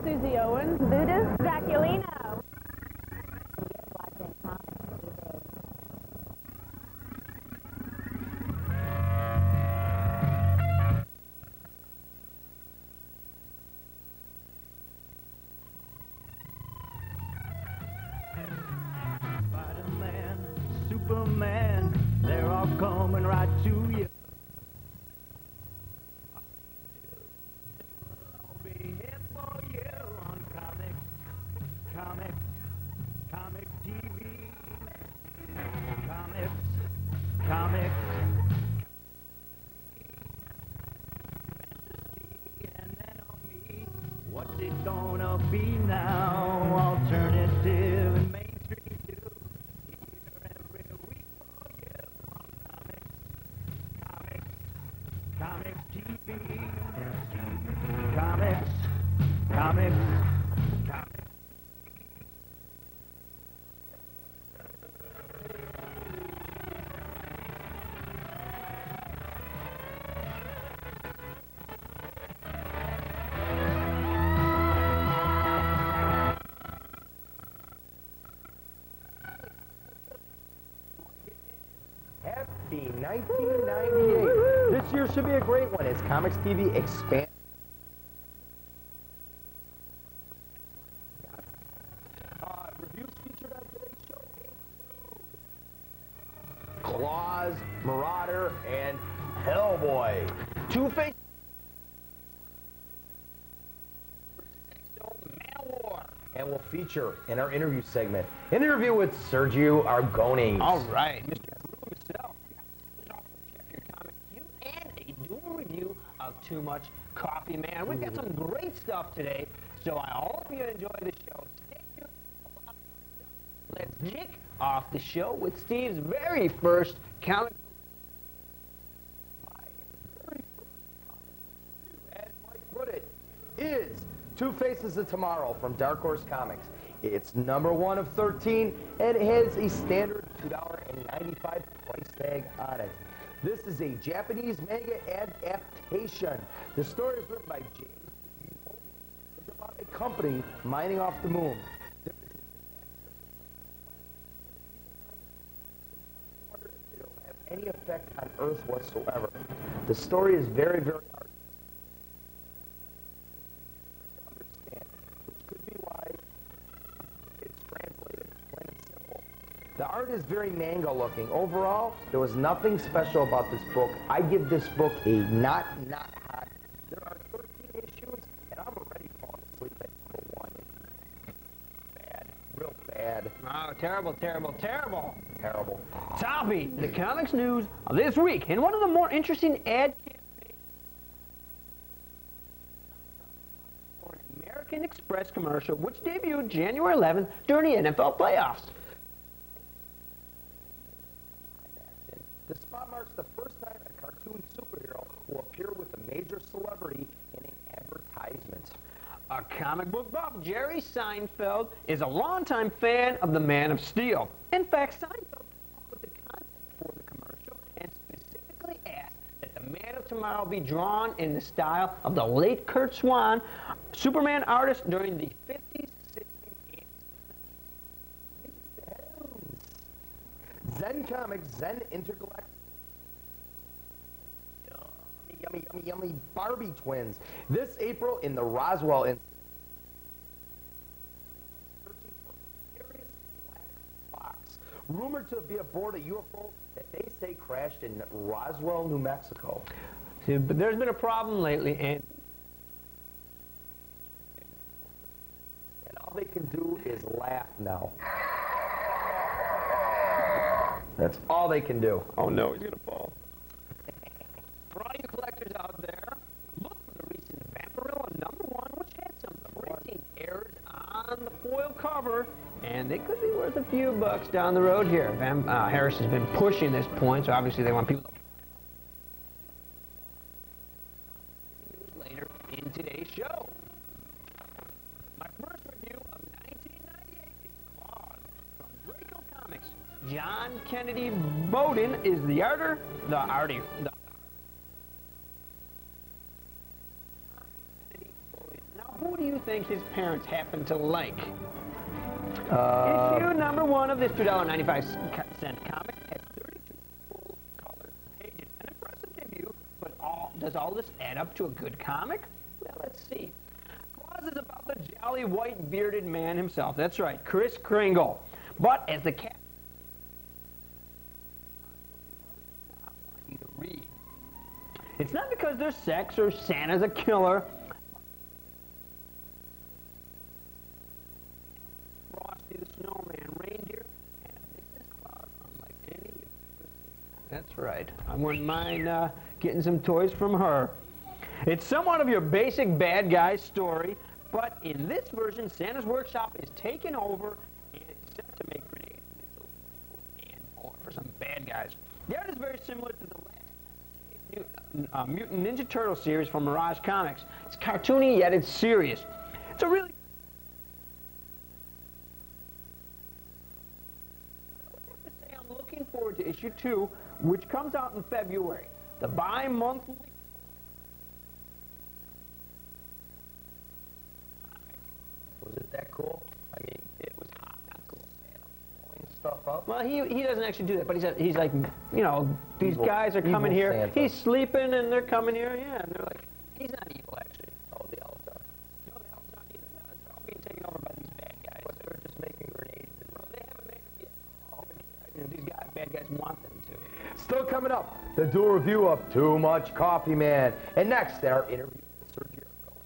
Susie Owens. Voodoo. Draculino. Spider-Man, Superman, they're all coming right to you. I'll be here for you on Comics TV. Comics. Fantasy, and then on me. What's it gonna be now? Alternative and mainstream too. Here every week for you on Comics TV. Comics. Happy 1998. This year should be a great one as Comics TV expands. Reviews featured on today's show include Claws, Marauder, and Hellboy. Two-Face and we'll feature in our interview segment an interview with Sergio Aragones. All right, Mr. himself. Check your comic review and a dual review of Too Much Coffee, man. We've got some great stuff today, so I hope you enjoy the show. Stay tuned. Let's kick off the show with Steve's very first comic. My very first comic review, as Mike put it, is Two Faces of Tomorrow from Dark Horse Comics. It's #1 of 13, and it has a standard $2.95 price tag on it. This is a Japanese manga adaptation. The story is written by James Bett. It's about a company mining off the moon. There is it will have any effect on Earth whatsoever. The story is very, very hard to understand, which could be why it's translated, plain and simple. The art is very manga looking. Overall, there was nothing special about this book. I give this book a not hot. There are 13 issues, and I'm already falling asleep at #1. Bad, real bad. Oh, terrible. Terrible. Topping the comics news of this week, and one of the more interesting ad campaigns for an American Express commercial, which debuted January 11th during the NFL playoffs. The spot marks the first time a cartoon superhero will appear with a major celebrity in an advertisement. A comic book buff, Jerry Seinfeld, is a longtime fan of the Man of Steel. In fact, Seinfeld came up with the concept for the commercial and specifically asked that the Man of Tomorrow be drawn in the style of the late Kurt Swan, Superman artist during the 50s, 60s, and Zen Comics, Zen Intergalactic. Yummy Barbie twins. This April in the Roswell incident. Searching for a mysterious black box. Rumored to be aboard a UFO that they say crashed in Roswell, New Mexico. See, but there's been a problem lately, and all they can do is laugh now. That's all they can do. oh no, he's gonna fall. For all you collectors out there, look for the recent Vampirilla #1, which had some printing errors on the foil cover, and they could be worth a few bucks down the road here. Harris has been pushing this point, so obviously they want people to later in today's show. My first review of 1998 is Claws from Draco Comics. John Kennedy Bowden is the arter. Now, who do you think think his parents happen to like? Issue number 1 of this $2.95 comic has 32 full-color pages. An impressive debut, but does all this add up to a good comic? Well, let's see. Claus is about the jolly white bearded man himself. That's right, Kris Kringle. But as the cat you to read. It's not because there's sex or Santa's a killer. Frosty the Snowman, reindeer, and a Mrs. Claus unlike any you've ever seen. That's right. I wouldn't mind getting some toys from her. It's somewhat of your basic bad guy story, but in this version, Santa's workshop is taken over and it's set to make grenades, missiles, and more for some bad guys. The art is very similar to the last Mutant Ninja Turtle series from Mirage Comics. It's cartoony, yet it's serious. It's a really... I would have to say I'm looking forward to issue 2, which comes out in February. The bi-monthly... Was it that cool? I mean, It was hot, not cool. blowing stuff up? Well, he doesn't actually do that, but he's like, you know, these Evil- guys are coming evil here. Santa. He's sleeping, and they're coming here, yeah, and they're like, he's not evil, actually. Oh, the elves are. No, the elves aren't either. No, they're all being taken over by these bad guys. But they're just making grenades. Well, they haven't made it yet. You know, these bad guys want them to. Still coming up, the dual review of Too Much Coffee Man. And next, our interview with Sergio Aragones.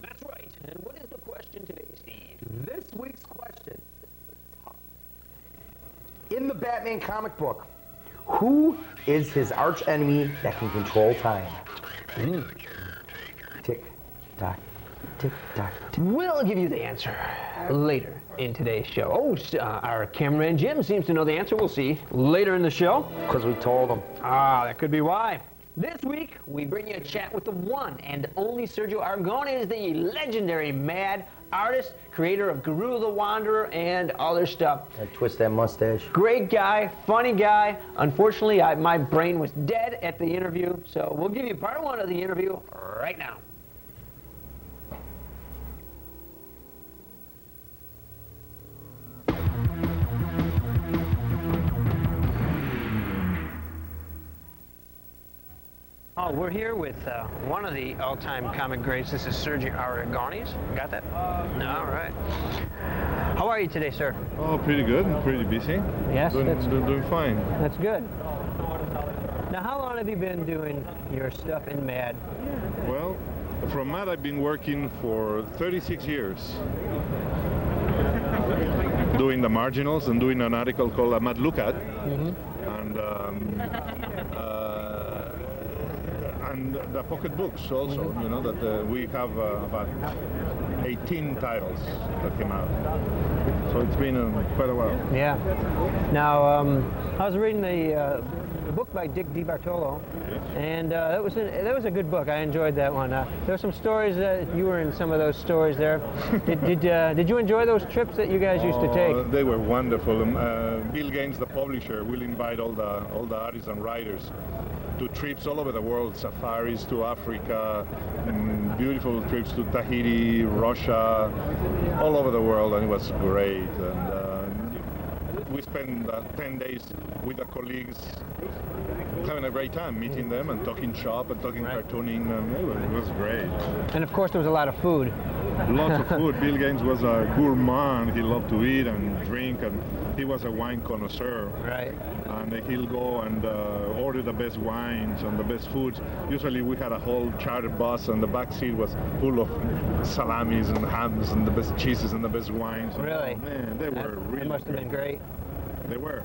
That's right. And what is the question today, Steve? This week's question is tough. In the Batman comic book, who is his arch enemy that can control time? Tick, tock, tick, tock, tick. We'll give you the answer later in today's show. Oh, our cameraman Jim seems to know the answer. We'll see later in the show. Because we told him. Ah, that could be why. This week, we bring you a chat with the one and only Sergio Aragones, the legendary mad artist, creator of Guru the Wanderer and other stuff. And twist that mustache. Great guy, funny guy. Unfortunately, my brain was dead at the interview, so we'll give you part 1 of the interview right now. Oh, we're here with one of the all-time comic greats. This is Sergio Aragones. Got that? All right. How are you today, sir? Oh, pretty good. Pretty busy. Yes, Doing fine. that's good. Now, how long have you been doing your stuff in Mad? Well, from Mad, I've been working for 36 years. Doing the marginals and doing an article called A Mad Look At. And the pocket books also, you know, that we have about 18 titles that came out. So it's been quite a while. Yeah. Now, I was reading the book by Dick DiBartolo, and that was a good book. I enjoyed that one. There were some stories that you were in some of those stories there. Did you enjoy those trips that you guys used to take? They were wonderful. Bill Gaines, the publisher, will invite all the artists and writers to trips all over the world, safaris to Africa, beautiful trips to Tahiti, Russia, all over the world, and it was great. And we spent 10 days with the colleagues, having a great time, meeting them and talking shop and talking cartooning, and it was great. And of course, there was a lot of food. Lots of food. Bill Gaines was a gourmand. He loved to eat and drink, and he was a wine connoisseur. Right. And he'll go and order the best wines and the best foods. Usually we had a whole charter bus, and the back seat was full of salamis and hams and the best cheeses and the best wines. Really? Oh, man, they were really It must have been great. They were.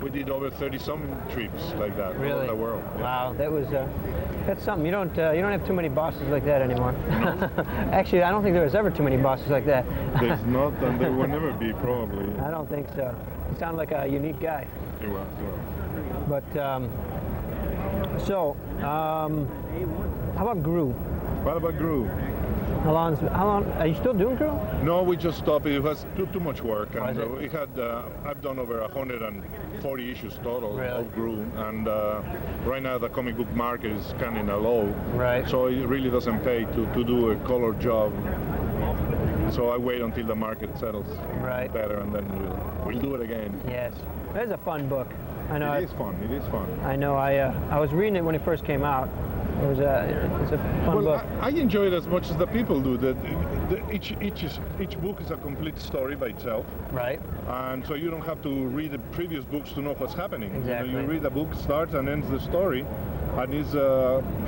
We did over 30-some trips like that all Really? over the world. Yeah. Wow, that's something. You don't have too many bosses like that anymore. Actually, I don't think there was ever too many bosses like that. There's not, and there will never be, probably. I don't think so. You sound like a unique guy. It was. But how about Gru? What about Gru? How long? Are you still doing crew? No, we just stopped. It was too much work, and it? we had. I've done over 140 issues total of crew, and right now the comic book market is kind of low. Right. So it really doesn't pay to do a color job. So I wait until the market settles better, and then we'll do it again. Yes, it's a fun book. I know. It is fun. It is fun. I know. I was reading it when it first came out. It's a fun book. I enjoy it as much as the people do. Each book is a complete story by itself. Right. And so you don't have to read the previous books to know what's happening. Exactly. You read the book, starts and ends the story, and it's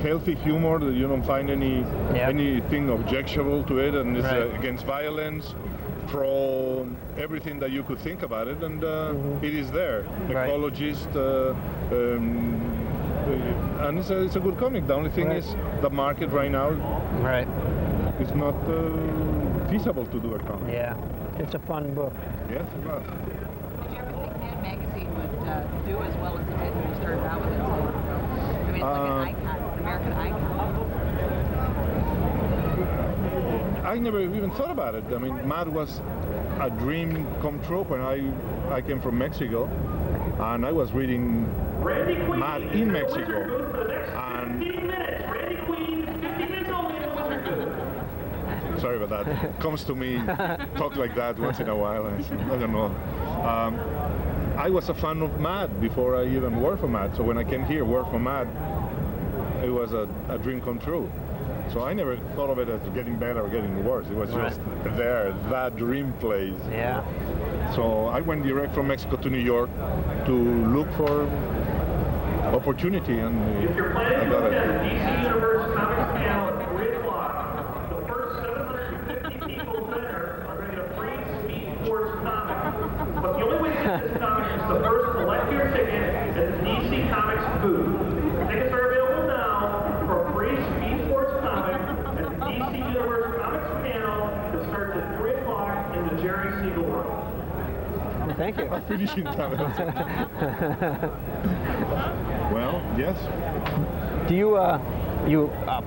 healthy humor. You don't find anything objectionable to it, and it's against violence, pro everything that you could think about it, and it is there. Ecologist. And it's a good comic. The only thing is the market right now is not feasible to do a comic. Yeah, it's a fun book. Yes, it was. Did you ever think Mad Magazine would do as well as it did when you started out with it so long ago? I mean, it's like an icon, an American icon. I never even thought about it. I mean, Mad was a dream come true when I came from Mexico, and I was reading Mad in Mexico, and sorry about that. Comes to me, talk like that once in a while. I don't know. I was a fan of Mad before I even worked for Mad. So when I came here, work for Mad, it was a dream come true. So I never thought of it as getting better or getting worse. It was just there, that dream place. Yeah. So I went direct from Mexico to New York to look for opportunity, and I got it. DC Universe Comics panel at 3 o'clock. The first 750 people there are going to get a free Speed Force comic. But the only way to get this comic is to first collect your ticket at the DC Comics booth. Tickets are available now for a free Speed Force comic at the DC Universe Comics panel that starts at 3 o'clock in the Jerry Siegel room. Well, thank you. Finishing time. Well, yes. Do you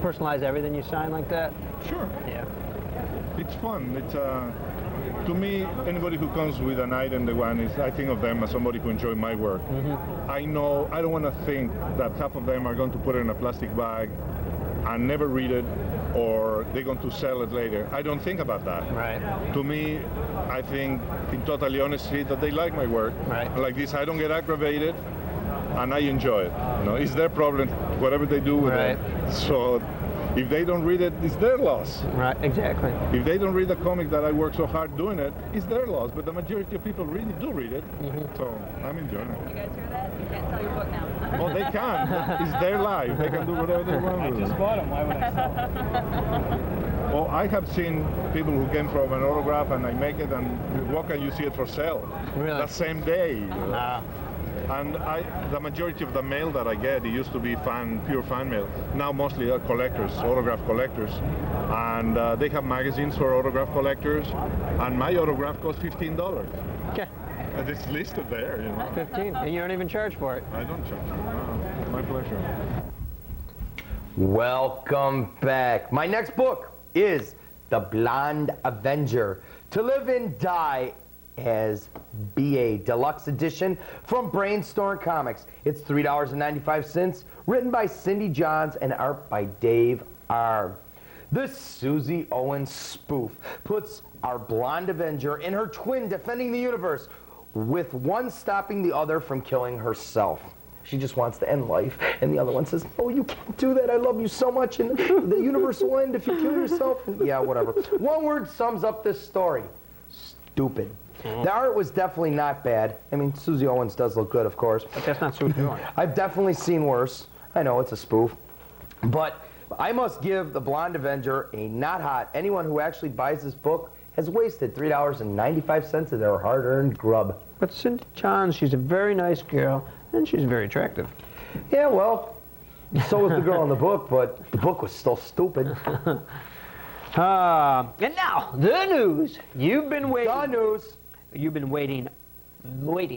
personalize everything you sign like that? Sure. Yeah. It's fun. It's to me, anybody who comes with an item they want is, I think of them as somebody who enjoys my work. I know, I don't want to think that half of them are going to put it in a plastic bag and never read it, or they're going to sell it later. I don't think about that. Right. To me, I think in totally honesty that they like my work. Right. Like this, I don't get aggravated, and I enjoy it. You know, it's their problem, whatever they do with it. So if they don't read it, it's their loss. Right, exactly. If they don't read the comic that I work so hard doing it, it's their loss. But the majority of people really do read it. So I'm enjoying it. You guys hear that? You can't sell your book now. Oh, they can. It's their life. They can do whatever they want with it. bought them. Why would I sell them? Well, I have seen people who came from an autograph and I make it, and what can you see it for sale? Really? The same day. And the majority of the mail that I get, it used to be pure fan mail. Now mostly collectors, autograph collectors. And they have magazines for autograph collectors. And my autograph costs $15. Okay. And it's listed there, you know. 15, and you don't even charge for it. I don't charge. No, my pleasure. Welcome back. My next book is The Blonde Avenger, To Live and Die as BA Deluxe Edition from Brainstorm Comics. It's $3.95, written by Cindy Johns and art by Dave R. This Susie Owens spoof puts our blonde Avenger and her twin defending the universe, with one stopping the other from killing herself. She just wants to end life, and the other one says, oh, you can't do that, I love you so much, and the universe will end if you kill yourself. Yeah, whatever. One word sums up this story: stupid. The art was definitely not bad. I mean, Susie Owens does look good, of course. But that's not Susie Owens. I've definitely seen worse. I know, it's a spoof. But I must give The Blonde Avenger a not hot. Anyone who actually buys this book has wasted $3.95 of their hard-earned grub. But Cindy Johns, she's a very nice girl, and she's very attractive. Yeah, well, so was the girl in the book, but the book was still stupid. And now, the news. You've been waiting. The news. You've been waiting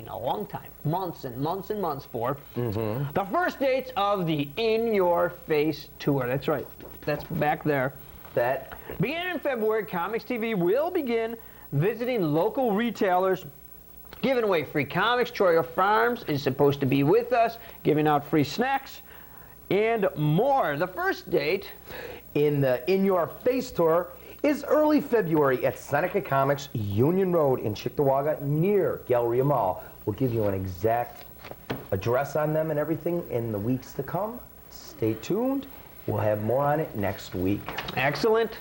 a long time, months and months and months for the first dates of the In Your Face tour. That's right. That's back there. that. Beginning in February, COMX-TV will begin visiting local retailers, giving away free comics. Troyer Farms is supposed to be with us, giving out free snacks and more. The first date In the In Your Face tour is early February at Seneca Comics, Union Road in Cheektowaga near Galleria Mall. We'll give you an exact address on them and everything in the weeks to come. Stay tuned. We'll have more on it next week. Excellent.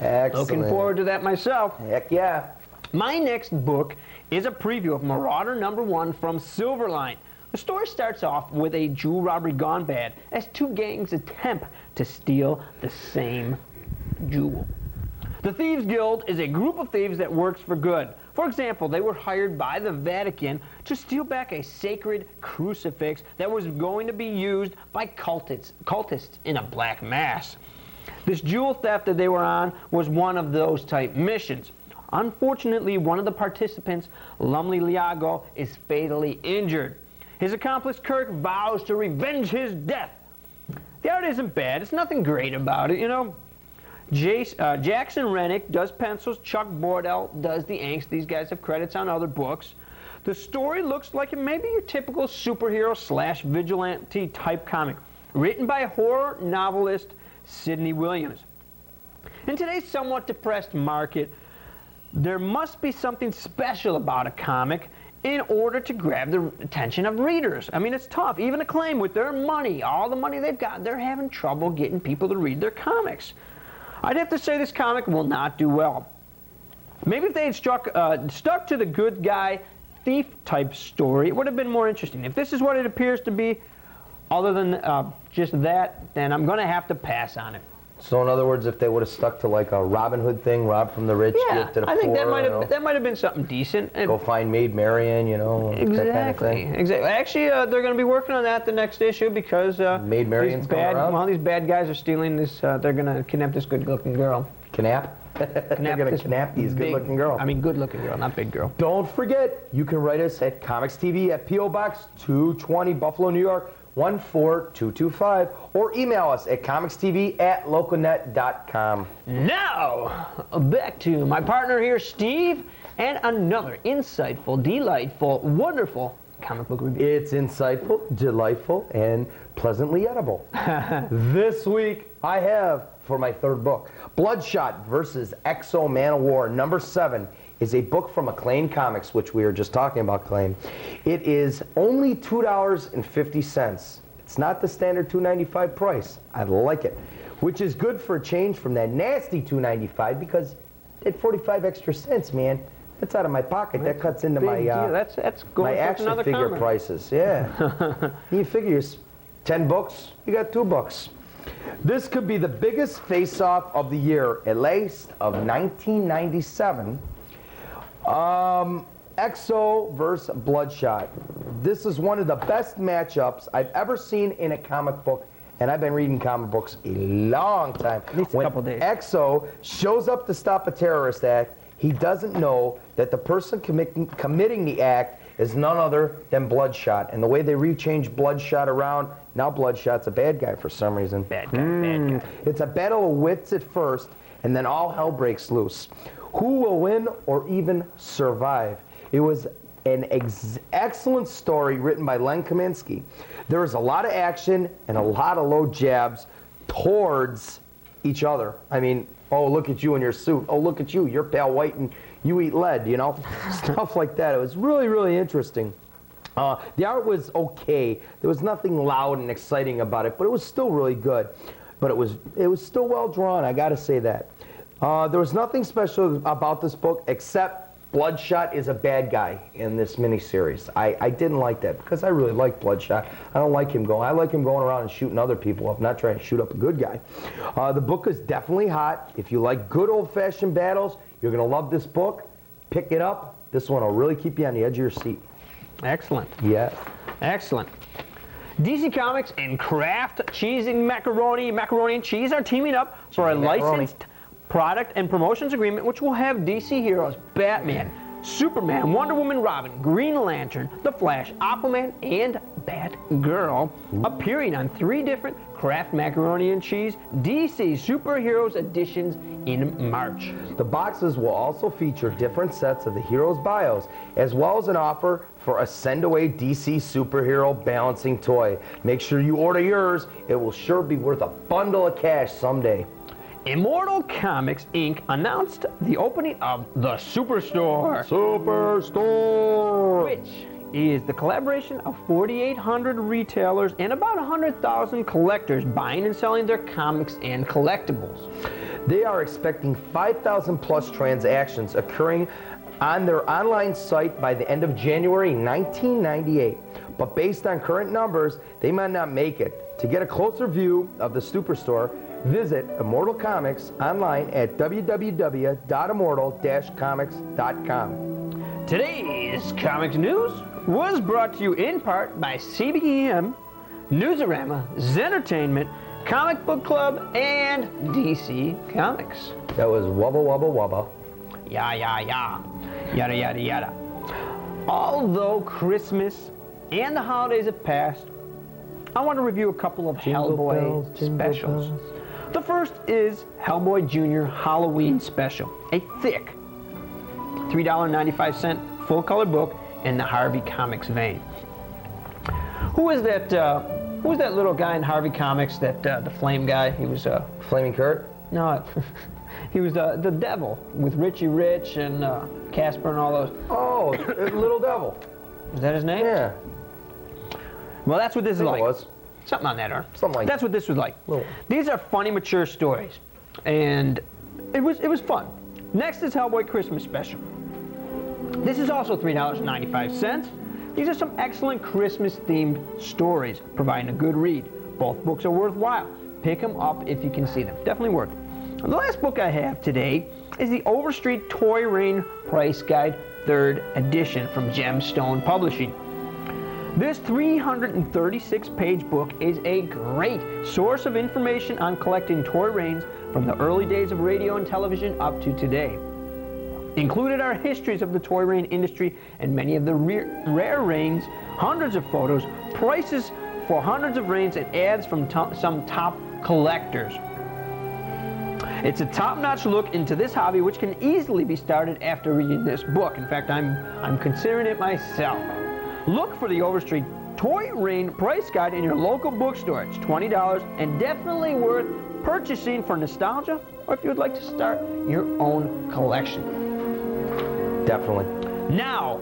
Excellent. Looking forward to that myself. Heck yeah. My next book is a preview of Marauder #1 from Silverline. The story starts off with a jewel robbery gone bad as two gangs attempt to steal the same jewel. The Thieves Guild is a group of thieves that works for good. For example, they were hired by the Vatican to steal back a sacred crucifix that was going to be used by cultists in a black mass. This jewel theft that they were on was one of those type missions. Unfortunately, one of the participants, Lumley Liago, is fatally injured. His accomplice Kirk vows to revenge his death. The art isn't bad. It's nothing great about it, you know. Jackson Rennick does pencils. Chuck Bordell does the inks. These guys have credits on other books. The story looks like it may be your typical superhero / vigilante type comic, written by horror novelist Sidney Williams. In today's somewhat depressed market, there must be something special about a comic in order to grab the attention of readers. I mean, it's tough. Even Acclaim, with their money, all the money they've got, they're having trouble getting people to read their comics. I'd have to say this comic will not do well. Maybe if they had stuck to the good guy thief type story, it would have been more interesting. If this is what it appears to be, other than just that, then I'm going to have to pass on it. So in other words, if they would have stuck to like a Robin Hood thing, rob from the rich, Yeah, give to the I think poor, that might have been something decent. go find Maid Marian, you know, Exactly. that kind of thing. Exactly. Actually, they're going to be working on that the next issue because Maid Marian's coming around? these bad guys are stealing this. They're going to kidnap this good-looking girl. Knap? They're going to kidnap these good-looking girls. I mean, good-looking girl, not big girl. Don't forget, you can write us at COMX-TV at P.O. Box 220, Buffalo, New York, 14225, or email us at comixtv@loconet.com. Now, back to my partner here, Steve, and another insightful, delightful, wonderful comic book review. It's insightful, delightful, and pleasantly edible. This week, I have, for my third book, Bloodshot versus Exo Man of War #7 is a book from Acclaim Comics, which we were just talking about, Acclaim. It is only $2.50. It's not the standard $2.95 price. I like it, which is good for a change from that nasty $2.95 because at 45 extra cents, man, that's out of my pocket. That cuts into my That's going my for action another figure comic. prices. Yeah, you figure 10 books, you got 2 books. This could be the biggest face-off of the year, at least of 1997. Exo versus Bloodshot. This is one of the best matchups I've ever seen in a comic book, and I've been reading comic books a long time. At least a couple days. Exo shows up to stop a terrorist act, he doesn't know that the person committing the act is none other than Bloodshot. And the way they rechanged Bloodshot around, now Bloodshot's a bad guy for some reason. Bad guy. It's a battle of wits at first, and then all hell breaks loose. Who will win or even survive? It was an excellent story written by Len Kaminsky. There was a lot of action and a lot of low jabs towards each other. I mean, oh, look at you in your suit. Oh, look at you. You're pale white and you eat lead, you know? Stuff like that. It was really, really interesting. The art was okay. There was nothing loud and exciting about it, but it was still really good. But it was still well drawn, I gotta say that. There was nothing special about this book except Bloodshot is a bad guy in this miniseries. I didn't like that because I really like Bloodshot. I don't like him going. I like him going around and shooting other people up, not trying to shoot up a good guy. The book is definitely hot. If you like good old-fashioned battles, you're gonna love this book. Pick it up. This one will really keep you on the edge of your seat. Excellent. Yeah. Excellent. DC Comics and Kraft Cheese and Macaroni and Cheese are teaming up for a licensed product and promotions agreement which will have DC heroes Batman, Superman, Wonder Woman, Robin, Green Lantern, The Flash, Aquaman, and Batgirl, appearing on 3 different Kraft Macaroni and Cheese DC Superheroes editions in March. The boxes will also feature different sets of the heroes' bios, as well as an offer for a send-away DC superhero balancing toy. Make sure you order yours. It will sure be worth a bundle of cash someday. Immortal Comics Inc. announced the opening of the Superstore. Superstore! Which is the collaboration of 4,800 retailers and about 100,000 collectors buying and selling their comics and collectibles. They are expecting 5,000 plus transactions occurring on their online site by the end of January 1998. But based on current numbers, they might not make it. To get a closer view of the Superstore, visit Immortal Comics online at www.immortal-comics.com. Today's Comics News was brought to you in part by CBM, Newsarama, Zentertainment, Comic Book Club, and DC Comics. That was wubba wubba wubba. Ya, ya, ya. Yada, yada, yada. Although Christmas and the holidays have passed, I want to review a couple of Hellboy specials. The first is Hellboy Jr. Halloween Special, a thick $3.95 full-color book in the Harvey Comics vein. Who is that little guy in Harvey Comics, the flame guy? He was Flaming Kurt? no, he was the devil with Richie Rich and Casper and all those. Oh, Little Devil. Is that his name? Yeah. Well, that's what this is I think like. it was. Something on that, or Something like that's what this was like. Little. These are funny, mature stories, and it was fun. Next is Hellboy Christmas Special. This is also $3.95. These are some excellent Christmas-themed stories, providing a good read. Both books are worthwhile. Pick them up if you can see them. Definitely worth it. The last book I have today is the Overstreet Toy Rain Price Guide 3rd edition from Gemstone Publishing. This 336-page book is a great source of information on collecting toy rains from the early days of radio and television up to today. Included are histories of the toy rain industry and many of the rare rains, hundreds of photos, prices for hundreds of rains, and ads from some top collectors. It's a top-notch look into this hobby, which can easily be started after reading this book. In fact, I'm considering it myself. Look for the Overstreet Toy Rain Price Guide in your local bookstore. It's $20 and definitely worth purchasing for nostalgia, or if you would like to start your own collection. Definitely. Now,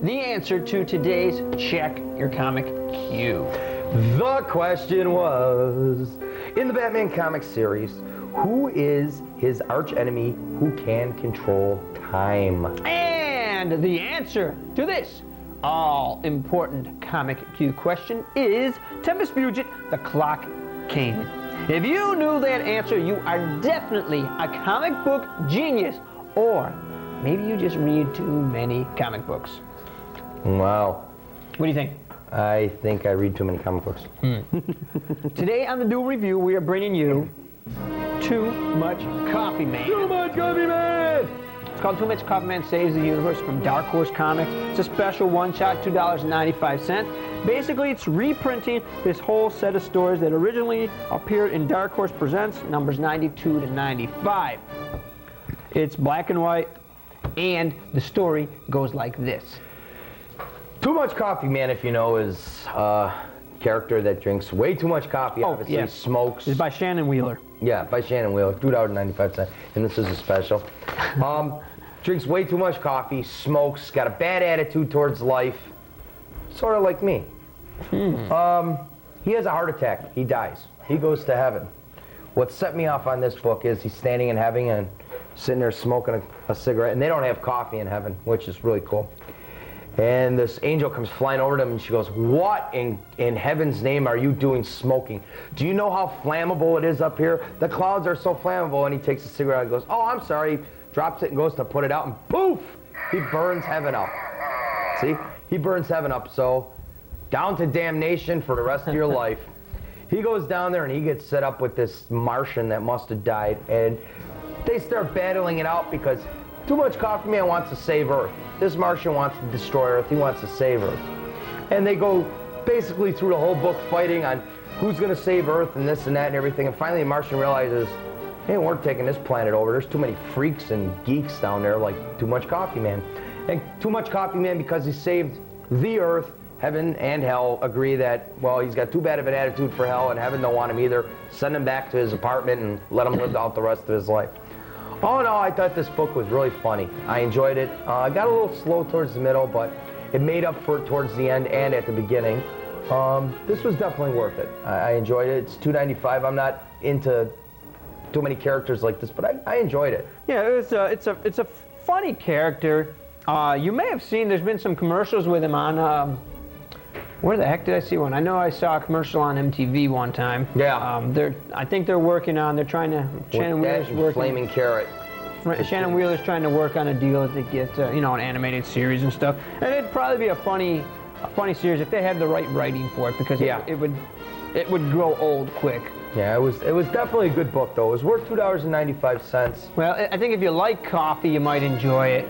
the answer to today's Check Your Comic Q. The question was, in the Batman comic series, who is his archenemy who can control time? And the answer to this all-important Comic Q question is Tempest Fugit, the Clock King. If you knew that answer, you are definitely a comic book genius, or maybe you just read too many comic books. Wow. What do you think? I think I read too many comic books. Today on the Dual Review, we are bringing you Too Much Coffee Man. Too Much Coffee Man! It's called Too Much Coffee Man Saves the Universe from Dark Horse Comics. It's a special one-shot, $2.95. Basically, it's reprinting this whole set of stories that originally appeared in Dark Horse Presents, numbers 92 to 95. It's black and white, and the story goes like this. Too Much Coffee Man, if you know, is a character that drinks way too much coffee, obviously yes. smokes. It's by Shannon Wheeler. Yeah, by Shannon Wheeler, $2.95, and this is a special. Drinks way too much coffee, smokes, got a bad attitude towards life, sort of like me. He has a heart attack, he dies, he goes to heaven. What set me off on this book is he's standing in heaven and sitting there smoking a cigarette, and they don't have coffee in heaven, which is really cool. And this angel comes flying over to him, and she goes, "What in heaven's name are you doing smoking? Do you know how flammable it is up here? The clouds are so flammable." And he takes a cigarette and goes, "Oh, I'm sorry," drops it and goes to put it out, and poof, he burns heaven up. See, he burns heaven up, so down to damnation for the rest of your life. He goes down there and he gets set up with this Martian that must have died, and they start battling it out because Too Much Coffee Man wants to save Earth. This Martian wants to destroy Earth. He wants to save Earth. And they go basically through the whole book fighting on who's going to save Earth and this and that and everything. And finally, the Martian realizes, hey, we're taking this planet over. There's too many freaks and geeks down there, like Too Much Coffee Man. And Too Much Coffee Man, because he saved the Earth, heaven and hell agree that, well, he's got too bad of an attitude for hell, and heaven don't want him either. Send him back to his apartment and let him live out the rest of his life. All in all, I thought this book was really funny. I enjoyed it. I got a little slow towards the middle, but it made up for it towards the end and at the beginning. This was definitely worth it. I enjoyed it. It's $2.95. I'm not into too many characters like this, but I enjoyed it. Yeah, it's a funny character. You may have seen there's been some commercials with him on. Where the heck did I see one? I know I saw a commercial on MTV one time. Yeah. I think they're working on. They're trying to. Shannon Wheeler's working. Flaming Carrot. Shannon Wheeler's trying to work on a deal to get an animated series and stuff. And it'd probably be a funny series if they had the right writing for it, because it would grow old quick. Yeah, it was definitely a good book though. It was worth $2.95. Well, I think if you like coffee, you might enjoy it.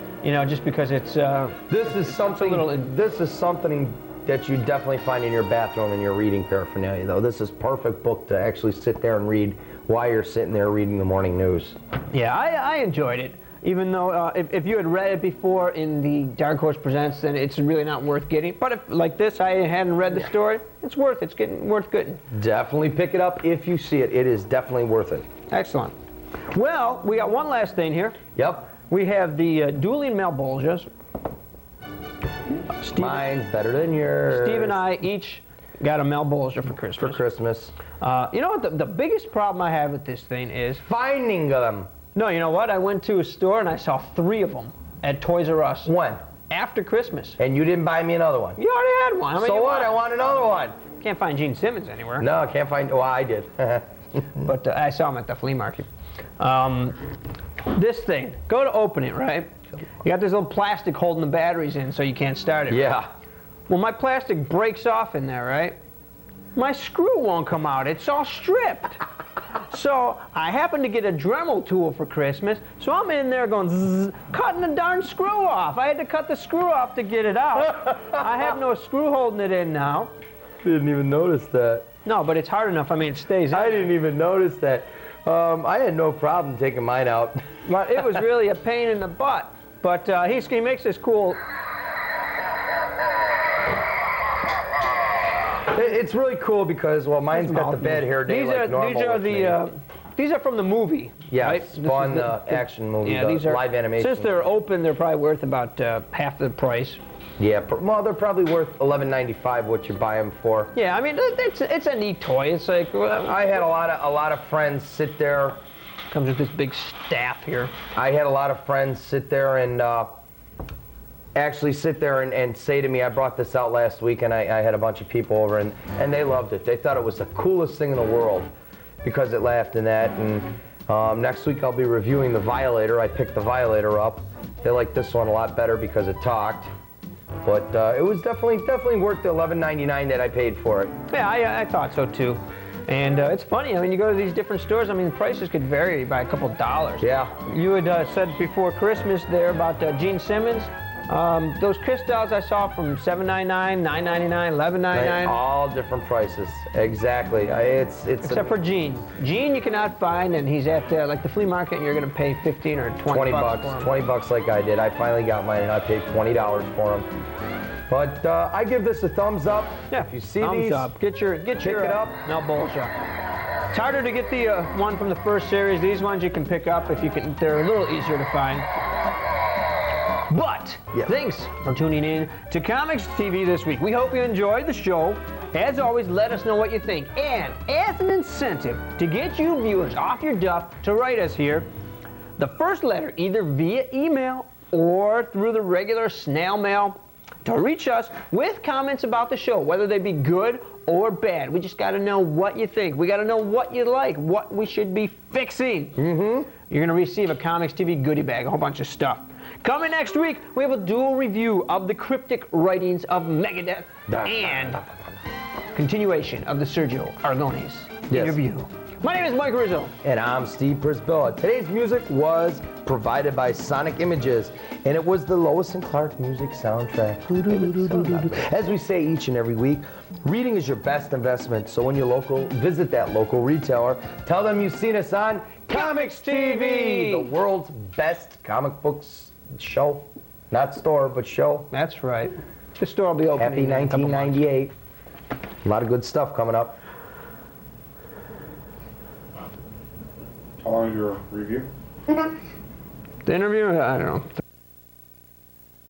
Just because it's. This is something that you definitely find in your bathroom in your reading paraphernalia though. This is perfect book to actually sit there and read while you're sitting there reading the morning news. Yeah, I enjoyed it. Even though if you had read it before in the Dark Horse Presents, then it's really not worth getting. But if, like this, I hadn't read the story, it's worth getting. Definitely pick it up if you see it. It is definitely worth it. Excellent. Well, we got one last thing here. Yep. We have the Dueling Malbolgias. Mine's better than yours. Steve and I each got a Malbolgia for Christmas. You know what the biggest problem I have with this thing is? Finding them. No, you know what? I went to a store and I saw 3 of them at Toys R Us. When? After Christmas. And you didn't buy me another one? You already had one. How many so what? Want? I want another one. Can't find Gene Simmons anywhere. No, I can't find. Well, I did. But I saw him at the flea market. This thing, go to open it, right? You got this little plastic holding the batteries in so you can't start it. Yeah. Well, my plastic breaks off in there, right? My screw won't come out. It's all stripped. So I happened to get a Dremel tool for Christmas, so I'm in there going zzz, cutting the darn screw off. I had to cut the screw off to get it out. I have no screw holding it in now. Didn't even notice that. No, but it's hard enough. I mean, it stays in. I didn't even notice that. I had no problem taking mine out. But it was really a pain in the butt. But he makes this cool. It's really cool because, well, mine's got the bad hair day like normal. These are from the movie. Yeah, right? Spawn action movie. Yeah, these are live animation. Since they're open, they're probably worth about half the price. Yeah, well, they're probably worth $11.95 what you buy them for. Yeah, I mean, it's a neat toy. It's like I had a lot of friends sit there. Comes with this big staff here. I had a lot of friends sit there and actually sit there and say to me, I brought this out last week and I had a bunch of people over and they loved it. They thought it was the coolest thing in the world because it laughed in that. And next week I'll be reviewing the Violator. I picked the Violator up. They liked this one a lot better because it talked. But it was definitely worth the $11.99 that I paid for it. Yeah, I thought so too. And it's funny, I mean, you go to these different stores, I mean, the prices could vary by a couple dollars. Yeah. You had said before Christmas there about Gene Simmons. Those crystals I saw from $7.99, $9.99, $11.99. All different prices. Exactly. Except for Gene. Gene you cannot find, and he's at like the flea market, and you're going to pay 15 or 20 bucks for him. 20 bucks like I did. I finally got mine, and I paid $20 for them. But I give this a thumbs up. Yeah, if you see thumbs these, up. Get your pick it up. Malbolgia. It's harder to get the one from the first series. These ones you can pick up if you can. They're a little easier to find. But thanks for tuning in to COMX-TV this week. We hope you enjoyed the show. As always, let us know what you think. And as an incentive to get you viewers off your duff to write us here, the first letter, either via email or through the regular snail mail, to reach us with comments about the show, whether they be good or bad. We just got to know what you think. We got to know what you like, what we should be fixing. You're going to receive a COMX-TV goodie bag, a whole bunch of stuff. Coming next week, we have a dual review of the cryptic writings of Megadeth and continuation of the Sergio Aragones interview. My name is Mike Rizzo. And I'm Steve Przybyla. Today's music was provided by Sonic Images, and it was the Lois and Clark music soundtrack. As we say each and every week, reading is your best investment. So when you're local, visit that local retailer. Tell them you've seen us on COMX-TV, the world's best comic books show. Not store, but show. That's right. The store will be open. Happy 1998. A lot of good stuff coming up. How long is your review? The interview, I don't know,